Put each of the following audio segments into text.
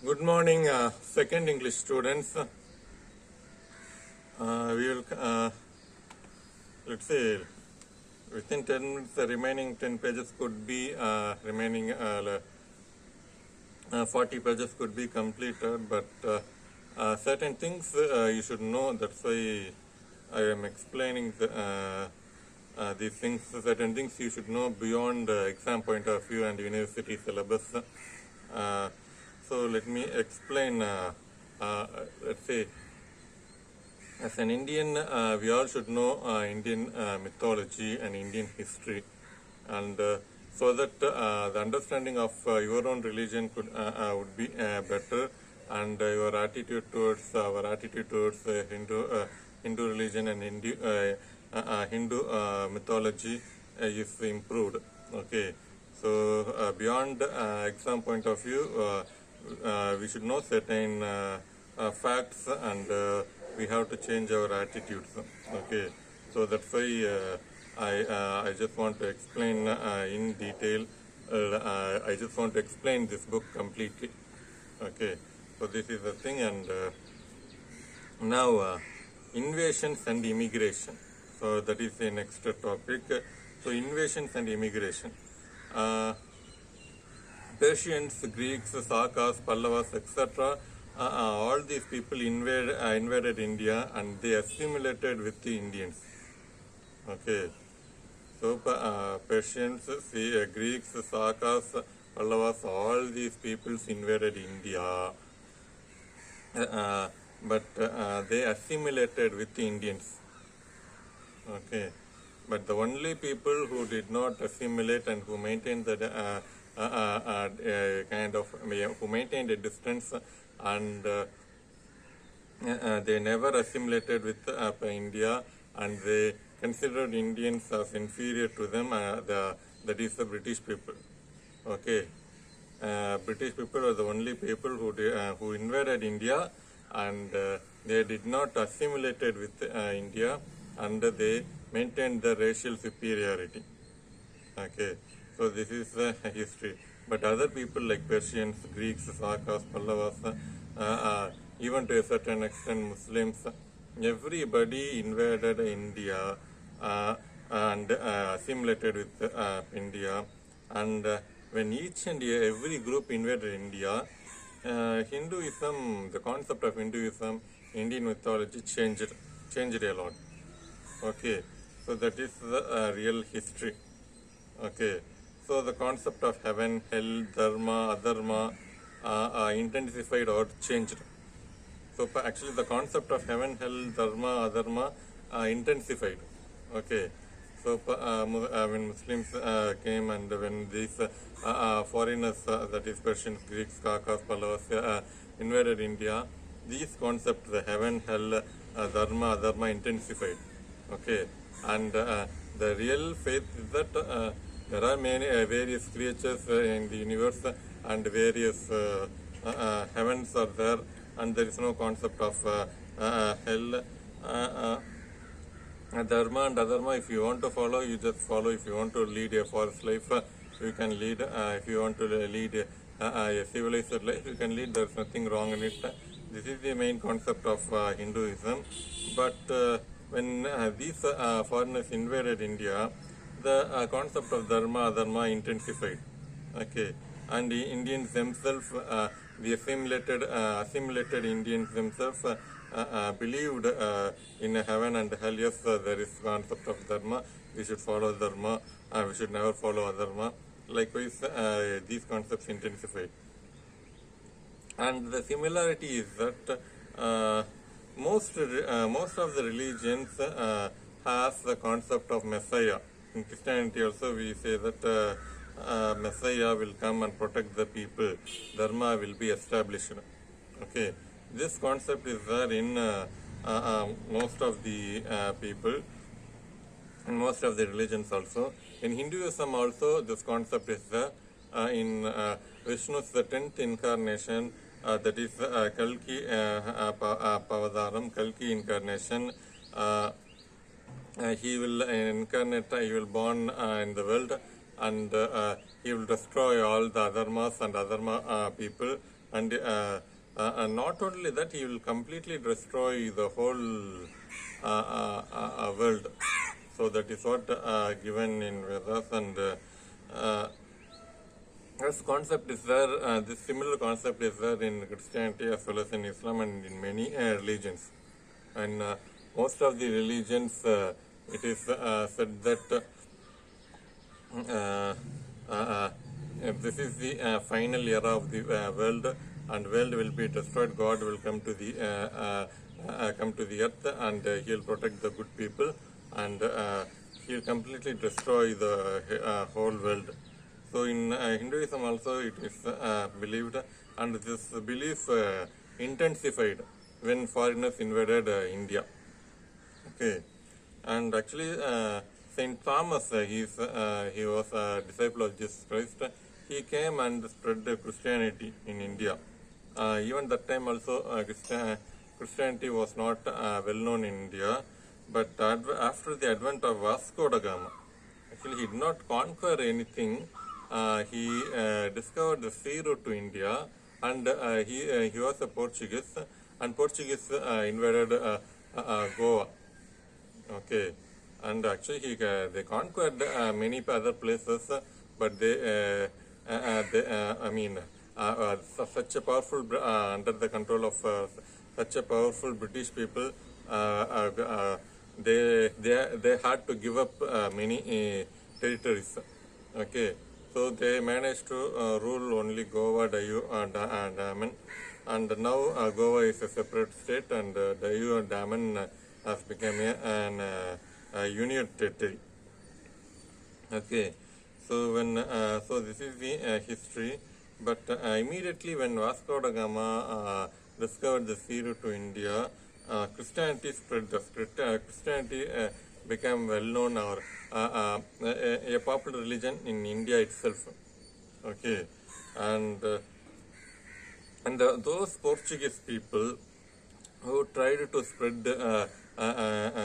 Good morning, second English students. We will, let's say, within 10 minutes, the remaining 10 pages could be, remaining 40 pages could be completed, but certain things you should know. That's why I am explaining these things. Certain things you should know beyond exam point of view and university syllabus. So let me explain, let's say, as an Indian, we all should know Indian mythology and Indian history, and so that the understanding of your own religion would be better, and your attitude towards our attitude towards Hindu religion and Hindu mythology is improved. Okay, so beyond exam point of view, we should know certain facts, and we have to change our attitudes. Okay, so that's why I just want to explain in detail. I just want to explain this book completely. Okay, so this is the thing, and now invasions and immigration. So that is the next topic. So invasions and immigration. Persians, Greeks, Sakas, Pallavas, etc. All these people invaded India, and they assimilated with the Indians. Okay, so Persians, Greeks, Sakas, Pallavas, all these peoples invaded India, but they assimilated with the Indians. Okay, but the only people who did not assimilate and who maintained the kind of who maintained a distance, and they never assimilated with India, and they considered Indians as inferior to them. That is the British people. Okay, British people were the only people who invaded India, and they did not assimilated with India, and they maintained the racial superiority. Okay, so this is the history. But other people like Persians, Greeks, Sakas, Pallavas, even to a certain extent Muslims, everybody invaded India and assimilated with India. And when each and every group invaded India, Hinduism, the concept of Hinduism, Indian mythology changed a lot. Okay, so that is the real history. Okay, so the concept of heaven, hell, dharma, adharma intensified or changed. So actually the concept of heaven, hell, dharma, adharma intensified. Okay, so when Muslims came, and when these foreigners, that is Persians, Greeks, Kakas, Pallavas, invaded India, these concepts, the heaven, hell, dharma, adharma intensified. Okay, and the real faith is that there are many various creatures in the universe, and various heavens are there, and there is no concept of hell. Dharma and adharma, if you want to follow, you just follow. If you want to lead a forest life, you can lead. If you want to lead a civilized life, you can lead. There's nothing wrong in it. This is the main concept of Hinduism. But when these foreigners invaded India, the concept of dharma, adharma intensified. Okay, and the Indians themselves, the assimilated Indians themselves believed in heaven and hell. Yes, there is concept of dharma. We should follow dharma. We should never follow adharma. Likewise, these concepts intensified. And the similarity is that most of the religions has the concept of Messiah. In Christianity also we say that Messiah will come and protect the people. Dharma will be established. Okay, this concept is there in most of the people, in most of the religions also. In Hinduism also this concept is there. In Vishnu's the 10th incarnation, that is Kalki Pavadaram, Kalki incarnation. He will incarnate, he will born in the world, and he will destroy all the adharmas and adharma people, and not only that, he will completely destroy the whole world. So that is what given in Vedas, and this concept is there. This similar concept is there in Christianity as well as in Islam and in many religions. And most of the religions, it is said that this is the final era of the world, and world will be destroyed. God will come to the earth, and he will protect the good people, and he will completely destroy the whole world. So in Hinduism also it is believed, and this belief intensified when foreigners invaded India. Okay, and actually Saint Thomas, he was a disciple of Jesus Christ. He came and spread Christianity in India. Even that time also Christianity was not well known in India, but after the advent of Vasco da Gama, actually he did not conquer anything. He discovered the sea route to India, and he was a Portuguese, and Portuguese invaded Goa. Okay, and actually they conquered many other places, but such a powerful under the control of such a powerful British people, they had to give up many territories. Okay, so they managed to rule only Goa, Dayu, and Daman, and now Goa is a separate state, and Dayu and Daman has become a union territory. Okay, so so this is the history. But immediately when Vasco da Gama discovered the sea route to India, Christianity spread. Christianity became well known, or a popular religion in India itself. Okay, and those Portuguese people who tried to spread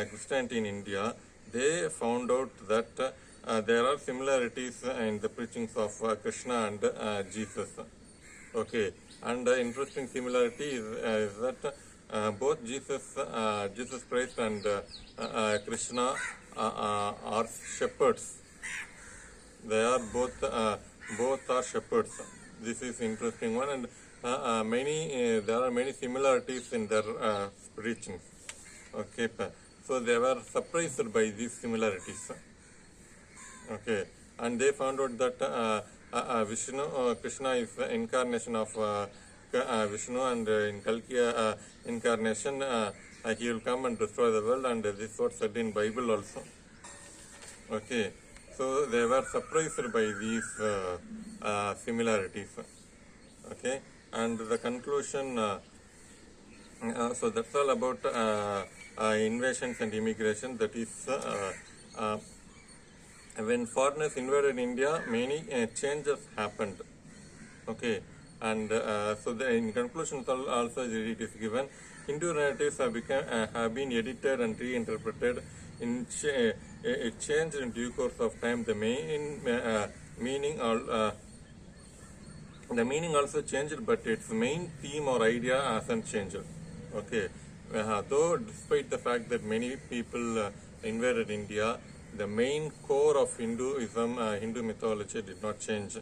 Christianity in India, they found out that there are similarities in the preachings of Krishna and Jesus. Okay, and the interesting similarity is that both Jesus Christ and Krishna are shepherds. They are both are shepherds. This is interesting one, and there are many similarities in their preachings. Okay, so they were surprised by these similarities. Okay, and they found out that Vishnu, Krishna is the incarnation of Vishnu, and in Kalki incarnation, he will come and destroy the world, and this is what said in Bible also. Okay, so they were surprised by these similarities. Okay, and the conclusion, so that's all about invasions and immigration. That is, when foreigners invaded India, many changes happened. Okay, and so in conclusion also it is given, Hindu narratives have been edited and reinterpreted. It changed in due course of time. The meaning also changed, but its main theme or idea hasn't changed. Okay, though despite the fact that many people invaded India, the main core of Hinduism, Hindu mythology did not change.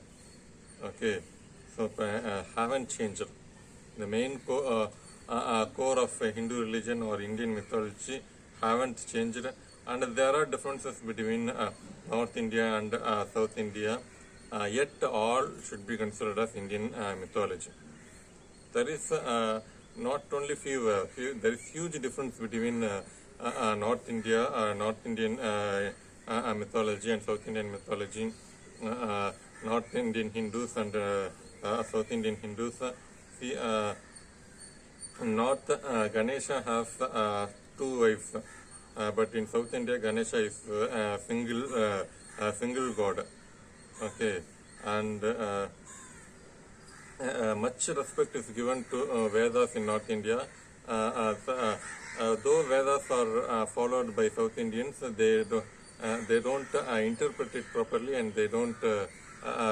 Okay, so haven't changed. The main core of Hindu religion or Indian mythology haven't changed, and there are differences between North India and South India, yet all should be considered as Indian mythology. There is not only there is huge difference between North Indian mythology and South Indian mythology. North Indian Hindus and South Indian Hindus. See, North Ganesha has two wives, but in South India Ganesha is single god. Okay, and much respect is given to Vedas in North India. Though Vedas are followed by South Indians, they don't interpret it properly, and they don't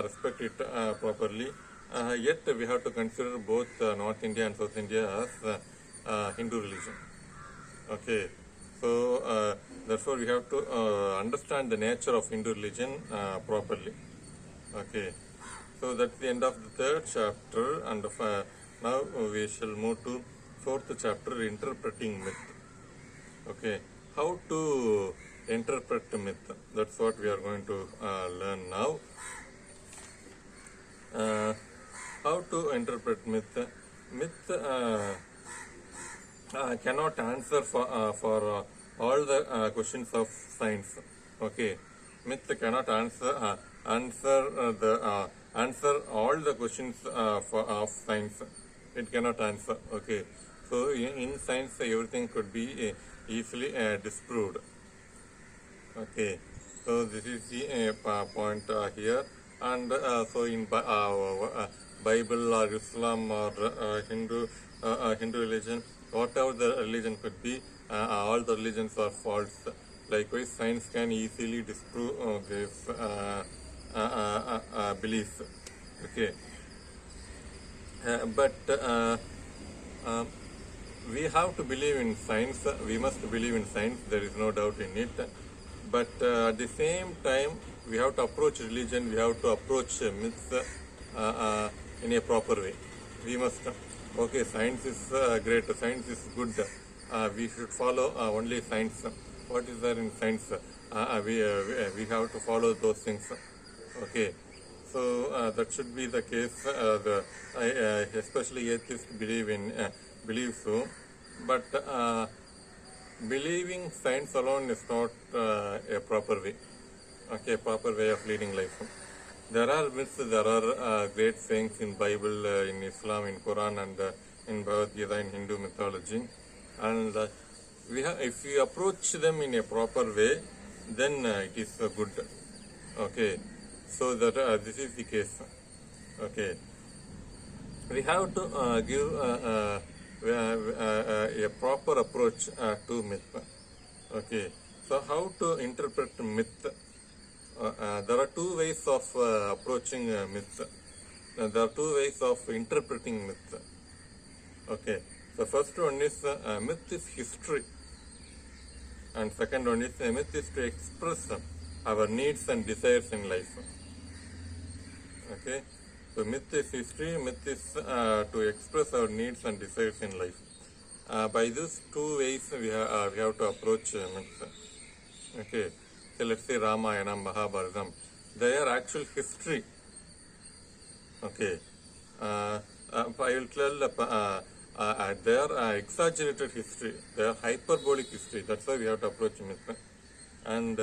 respect it properly. Yet we have to consider both North India and South India as Hindu religion. Okay, so therefore we have to understand the nature of Hindu religion properly. Okay, so that's the end of the third chapter, and now we shall move to fourth chapter, interpreting myth. Okay, how to interpret myth? That's what we are going to learn now. How to interpret myth? Myth cannot answer for all the questions of science. Okay, myth cannot answer all the questions of science. It cannot answer. Okay, so in science everything could be easily disproved. Okay, so this is the point here, and so in Bible or Islam or Hindu religion, whatever the religion could be, all the religions are false. Likewise, science can easily disprove this beliefs. Okay, but we have to believe in science. We must believe in science. There is no doubt in it. But at the same time, we have to approach religion. We have to approach myths in a proper way. We must. Okay, science is great. Science is good. We should follow only science. What is there in science? We have to follow those things. Okay, so that should be the case. Especially atheists believe so, but believing science alone is not a proper way. Okay, proper way of leading life. There are myths, there are great sayings in Bible, in Islam, in Quran, and in Bhagavad Gita, in Hindu mythology, and if we approach them in a proper way, then it is good. Okay, so that this is the case. Okay, we have to give a proper approach to myth. Okay, so how to interpret myth? There are two ways of approaching myth. There are two ways of interpreting myth. Okay, the first one is myth is history, and second one is myth is to express our needs and desires in life. Okay, so myth is history, myth is to express our needs and desires in life. By these two ways we have to approach myth. Okay, so let's say Ramayana, Mahabharata, they are actual history. Okay, I will tell they are exaggerated history, they are hyperbolic history. That's why we have to approach myth. And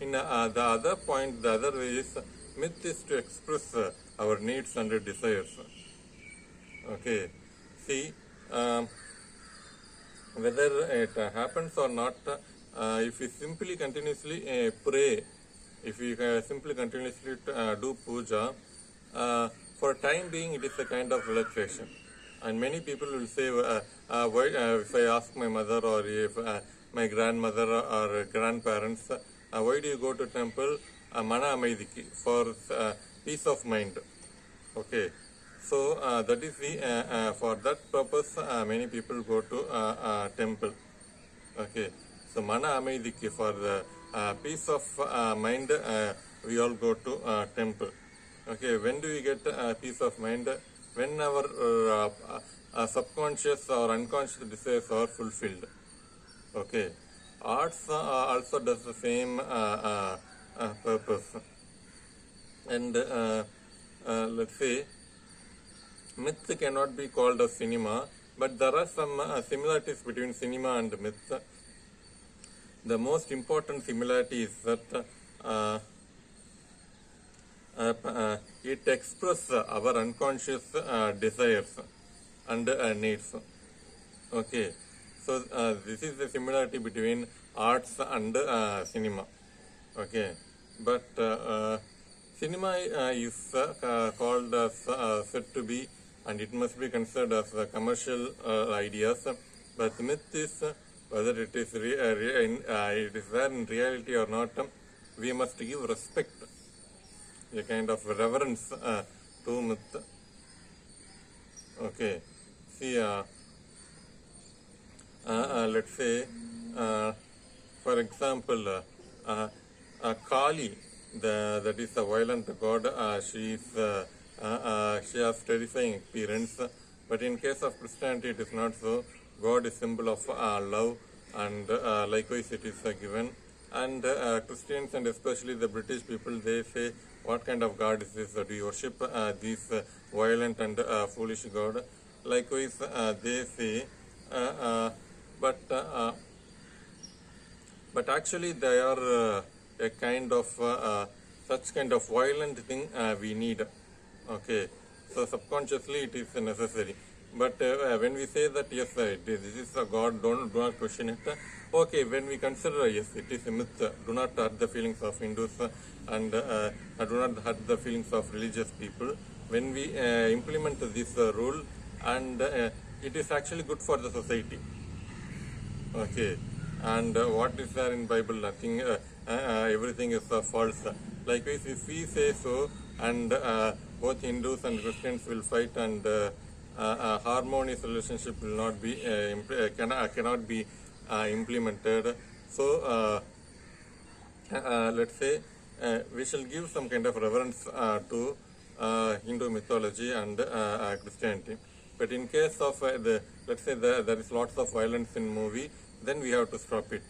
in the other point, the other way is myth is to express our needs and desires. Okay, see, whether it happens or not, if we simply continuously pray, if we simply continuously do puja, for time being it is a kind of relaxation. And many people will say, why, if I ask my mother or if my grandmother or grandparents, why do you go to temple? Mana amaidiki, for peace of mind. Okay, so that is the for that purpose many people go to temple. Okay, so mana amaidiki, for the peace of mind, we all go to temple. Okay, when do we get peace of mind? When our subconscious or unconscious desires are fulfilled. Okay, arts also does the same purpose. And let's say myth cannot be called as cinema, but there are some similarities between cinema and myth. The most important similarity is that it expresses our unconscious desires and needs. Okay, so this is the similarity between arts and cinema. Okay, but cinema is called as said to be, and it must be considered as commercial ideas. But myth is whether it is it is there in reality or not. We must give respect, a kind of reverence to myth. Okay, see, let's say, uh, for example, Kali, that is a violent god. She has terrifying appearance, but in case of Christianity, it is not so. God is symbol of love, and likewise it is given. And Christians, and especially the British people, they say, "What kind of God is this? Do you worship this violent and foolish God?" Likewise, they say, uh, uh, but uh, but actually they are a kind of such kind of violent thing we need. Okay, so subconsciously it is necessary, but when we say that yes, this is a god, do not question it. Okay, when we consider yes, it is a myth, do not hurt the feelings of Hindus, and do not hurt the feelings of religious people. When we implement this rule, and it is actually good for the society. Okay, and what is there in Bible? Nothing. Everything is false. Likewise, if we say so, and both Hindus and Christians will fight, and harmonious relationship will not be cannot be implemented. So let's say we shall give some kind of reverence to Hindu mythology and Christianity. But in case of let's say there is lots of violence in movie, then we have to stop it.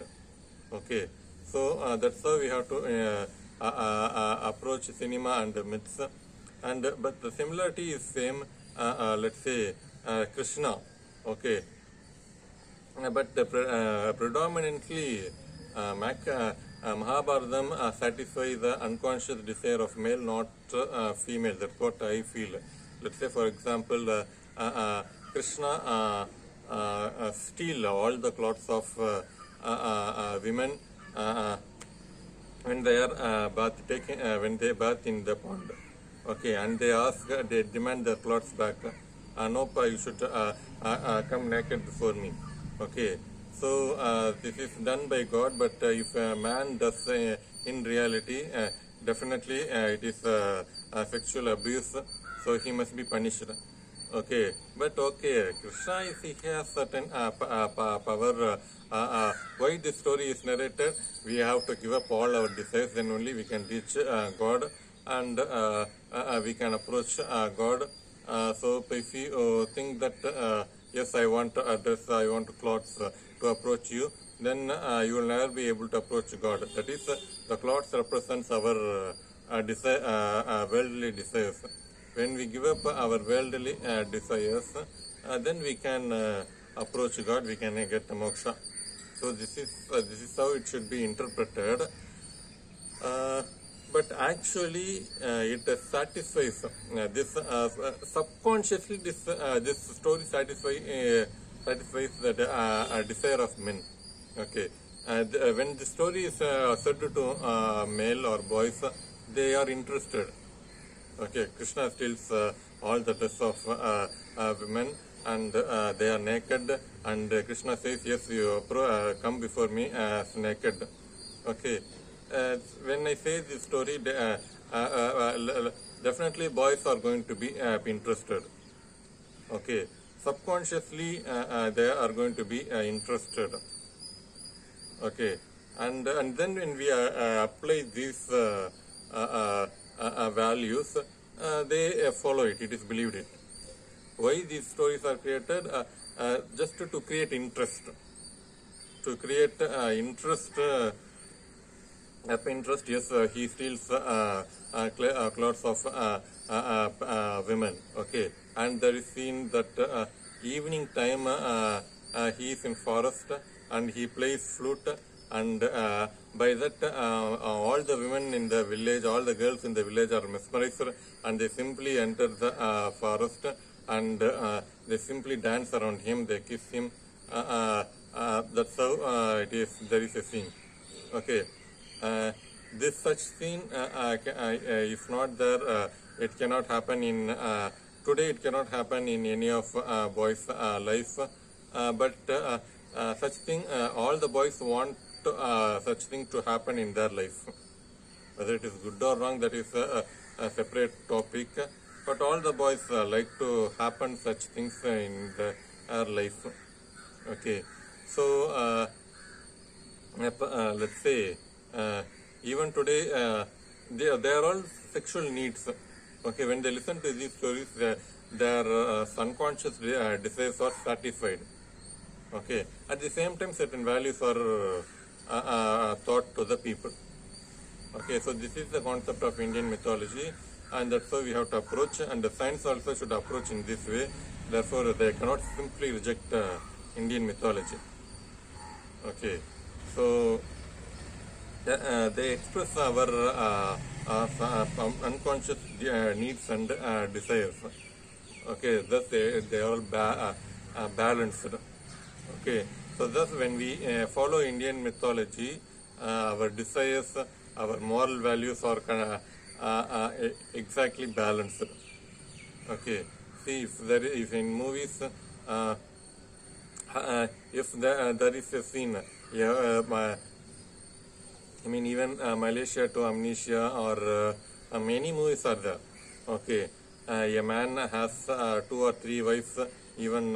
Okay, so that's how we have to approach cinema and myths. And but the similarity is same. Let's say Krishna. Okay, but predominantly Mahabharatam satisfy the unconscious desire of male, not female. That's what I feel. Let's say, for example, Krishna steal all the clothes of women when they are when they bath in the pond. Okay, and they demand their clothes back. Nope, you should come naked before me. Okay, so this is done by God, but if a man does in reality, definitely it is sexual abuse, so he must be punished. Okay, but okay, Krishna is, he has certain power. Why this story is narrated? We have to give up all our desires, then only we can reach God, and we can approach God. So if you think that yes, I want a dress, I want clothes to approach you, then you will never be able to approach God. That is, the clothes represents our worldly desires. When we give up our worldly desires, then we can approach God, we can get the moksha. So this is how it should be interpreted. But actually, it satisfies this subconsciously. This story satisfies the desire of men. Okay, when the story is said to male or boys, they are interested. Okay, Krishna steals all the dress of women, and they are naked, and Krishna says, yes, you come before me as naked. Okay, when I say this story, definitely boys are going to be interested. Okay, subconsciously they are going to be interested. Okay, and then when we apply these values, they follow it. It is believed it. Why these stories are created? Just to create interest. To create interest. Interest. Yes, he steals clothes of women. Okay, and there is seen that evening time he is in forest and he plays flute, and by that all the women in the village, all the girls in the village are mesmerized, and they simply enter the forest, and they simply dance around him, they kiss him. That's how it is. There is a scene. Okay, this such scene is not there. It cannot happen in today. It cannot happen in any of boys' life. But such thing, all the boys want such thing to happen in their life. Whether it is good or wrong, that is a separate topic. but all the boys like to happen such things in their life. Okay, so let's say even today they are all sexual needs. Okay, when they listen to these stories, their unconscious desires are satisfied. Okay, at the same time certain values are taught to the people. Okay, so this is the concept of Indian mythology, and that's how we have to approach, and the science also should approach in this way. Therefore they cannot simply reject Indian mythology. Okay, so they express our unconscious needs and desires. Okay, thus they are all balanced. Okay, so thus when we follow Indian mythology, our desires, our moral values are exactly balanced. Okay, see, if in movies, if there is a scene, I mean, even Malaysia to Amnesia or many movies are there. Okay, a man has 2 or 3 wives. Even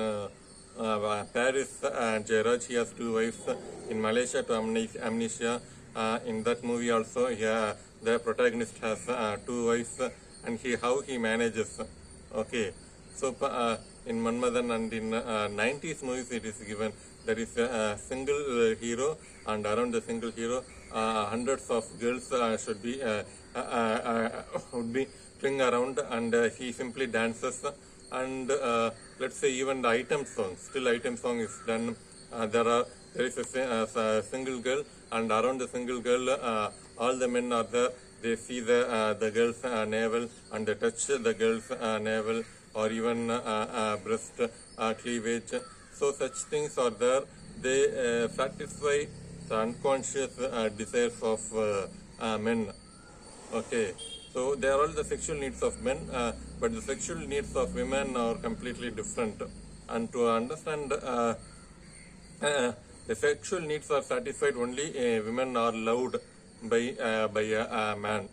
Paris and Jairaj, he has 2 wives. In Malaysia to Amnesia, in that movie also, the protagonist has 2 wives, and how he manages. Okay, so in Manmadan and in 90s movies it is given there is a single hero, and around the single hero hundreds of girls should be would be fling around, and he simply dances, and let's say even the item song, still item song is done. There is a single girl, and around the single girl all the men are there. They see the girl's navel, and they touch the girl's navel, or even breast cleavage. So such things are there. They satisfy the unconscious desires of men. Okay, so they are all the sexual needs of men, but the sexual needs of women are completely different. And to understand the sexual needs are satisfied only women are loved by a man.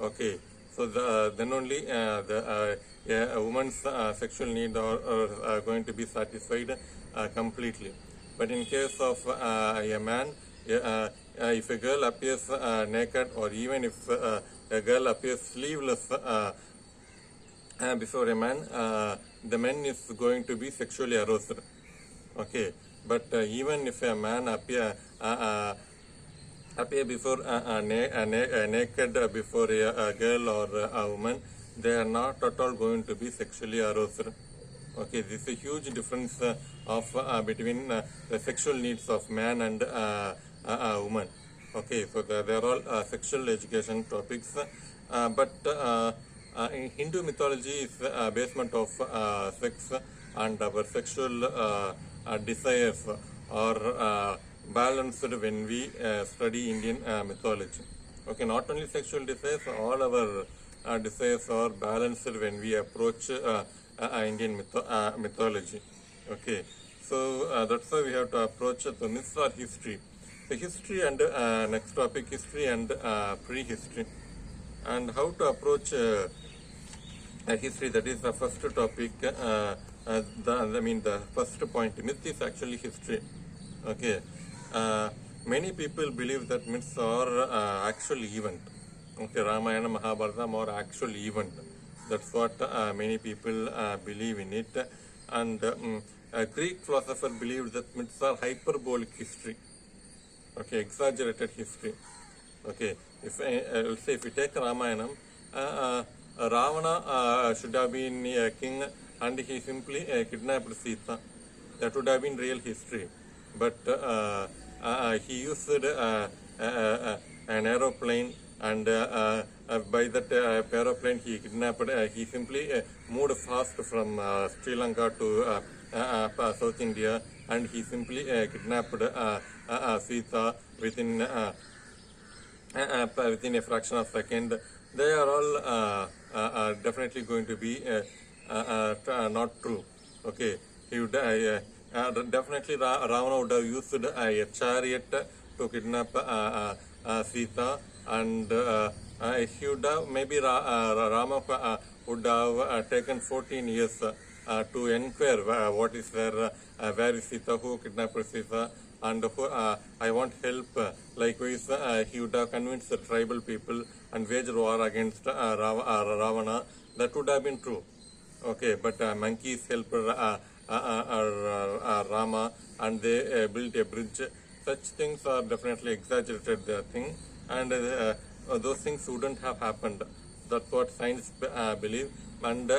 Okay, so then only a woman's sexual need are going to be satisfied completely. But in case of a man, if a girl appears naked, or even if a girl appears sleeveless before a man, the man is going to be sexually aroused. Okay, but even if a man appear before naked before a girl or a woman, they are not at all going to be sexually aroused. Okay, this is a huge difference of between the sexual needs of man and woman. Okay, so they are all sexual education topics, but in Hindu mythology is basement of sex, and our sexual desires are balanced when we study Indian mythology. Okay, not only sexual desires, all our desires are balanced when we approach Indian mythology. Okay, so that's why we have to approach the myths or history. So history and next topic, history and prehistory, and how to approach history. That is the first topic. The first point, myth is actually history. Okay, many people believe that myths are actual event. Okay, Ramayana, Mahabharata are actual event. That's what many people believe in it. And a Greek philosopher believed that myths are hyperbolic history. Okay, exaggerated history. Okay, if let's say if we take Ramayana, Ravana should have been a king, and he simply kidnapped Sita. That would have been real history. But he used an aeroplane, and by that aeroplane he kidnapped, he simply moved fast from Sri Lanka to South India, and he simply kidnapped Sita within a fraction of a second. They are all definitely going to be not true. Okay, he would definitely Ravana would have used a chariot to kidnap Sita, and he would have maybe Rama would have taken 14 years to inquire what is there, where is Sita, who kidnapped Sita, and who, I want help. Likewise, he would have convinced the tribal people and waged war against Ravana. That would have been true. Okay, but monkeys helped Rama, and they built a bridge. Such things are definitely exaggerated thing, and those things wouldn't have happened. That's what science believe, and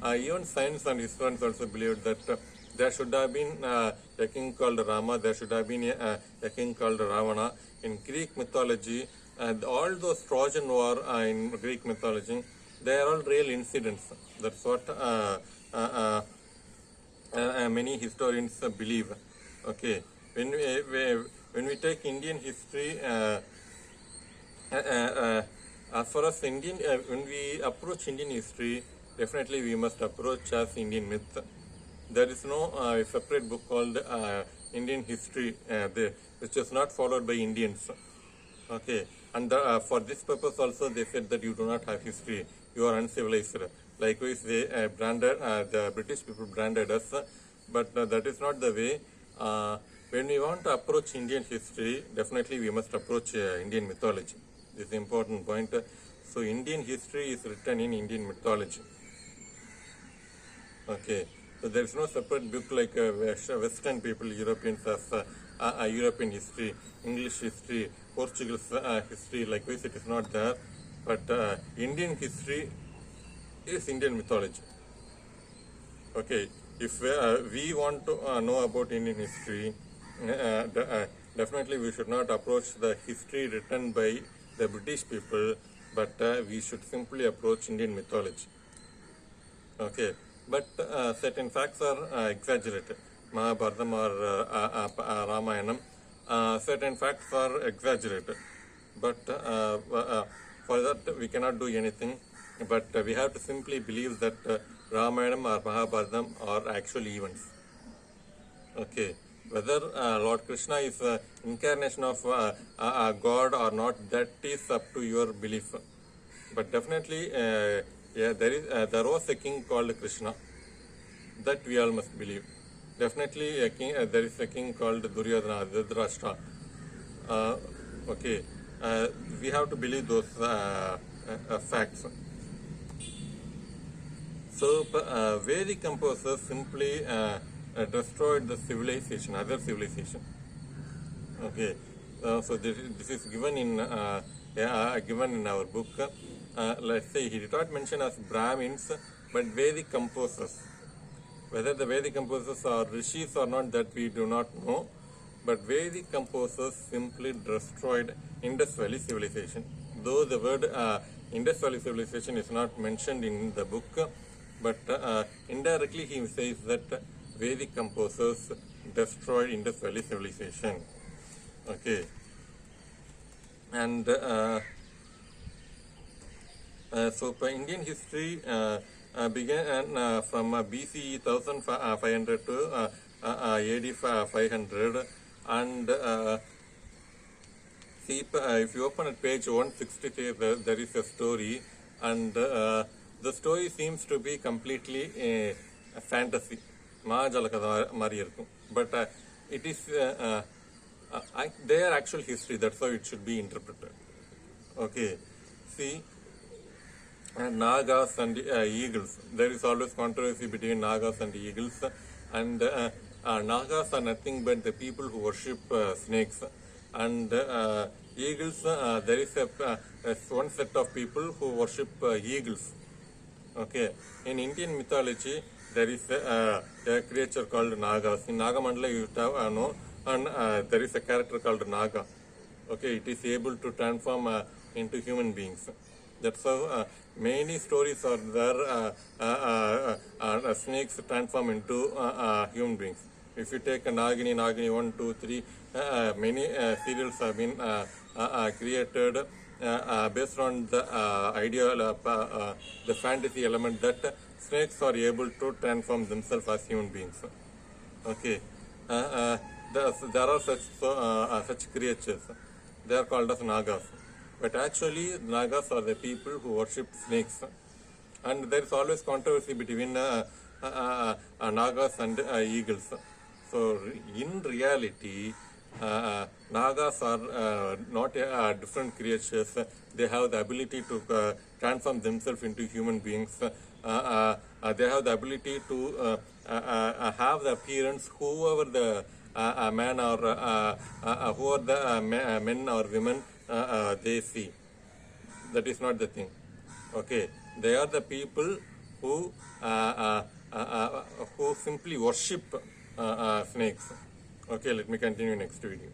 even science and historians also believe that there should have been a king called Rama, there should have been a king called Ravana. In Greek mythology, all those Trojan War in Greek mythology, they are all real incidents. That's what many historians believe. Okay, when we take Indian history, as far as when we approach Indian history, definitely we must approach as Indian myth. There is no separate book called Indian history, which is not followed by Indians. Okay, and for this purpose also they said that you do not have history, you are uncivilized. Likewise, they branded, the British people branded us, but that is not the way. When we want to approach Indian history, definitely we must approach Indian mythology. This is an important point. So Indian history is written in Indian mythology. Okay, so there is no separate book like Western people, Europeans as European history, English history, Portuguese history. Likewise, it is not there. But Indian history is Indian mythology. Okay, if we want to know about Indian history, definitely we should not approach the history written by the British people, but we should simply approach Indian mythology. Okay, but certain facts are exaggerated. Mahabharatam or Ramayanam, certain facts are exaggerated. But for that we cannot do anything. But we have to simply believe that Ramayanam or Mahabharatam are actual events. Okay, whether Lord Krishna is incarnation of God or not, that is up to your belief. But definitely, yeah, there was a king called Krishna. That we all must believe. Definitely, there is a king called Duryodhana, Dhritarashtra. Okay, we have to believe those facts. So, Vedic composers simply destroyed the civilization, other civilization. Okay, so this is given in our book. Let's say he did not mention as Brahmins, but Vedic composers. Whether the Vedic composers are rishis or not, that we do not know. But Vedic composers simply destroyed Indus Valley civilization. Though the word Indus Valley civilization is not mentioned in the book, but indirectly he says that Vedic composers destroyed Indus Valley civilization. Okay, and so Indian history began from BCE 1500 to AD 500, and see, if you open at page 163, there is a story, and the story seems to be completely a fantasy. But it is their actual history, that's how it should be interpreted. Okay, see, Nagas and eagles. There is always controversy between Nagas and eagles, and Nagas are nothing but the people who worship snakes, and eagles, there is one set of people who worship eagles. Okay, in Indian mythology, there is a creature called Nagas. In Nagamandala, you have know, and there is a character called Naga. Okay, it is able to transform into human beings. That's how many stories are there. Snakes transform into human beings. If you take Nagini, Nagini 1, 2, 3, many serials have been created based on the idea, the fantasy element that snakes are able to transform themselves as human beings. Okay, there are such creatures. They are called as Nagas. But actually, Nagas are the people who worship snakes. And there is always controversy between Nagas and eagles. So in reality, Nagas are not different creatures. They have the ability to transform themselves into human beings. They have the ability to have the appearance, whoever the man or who are the men or women they see. That is not the thing. Okay, they are the people who who simply worship snakes. Okay, let me continue next video.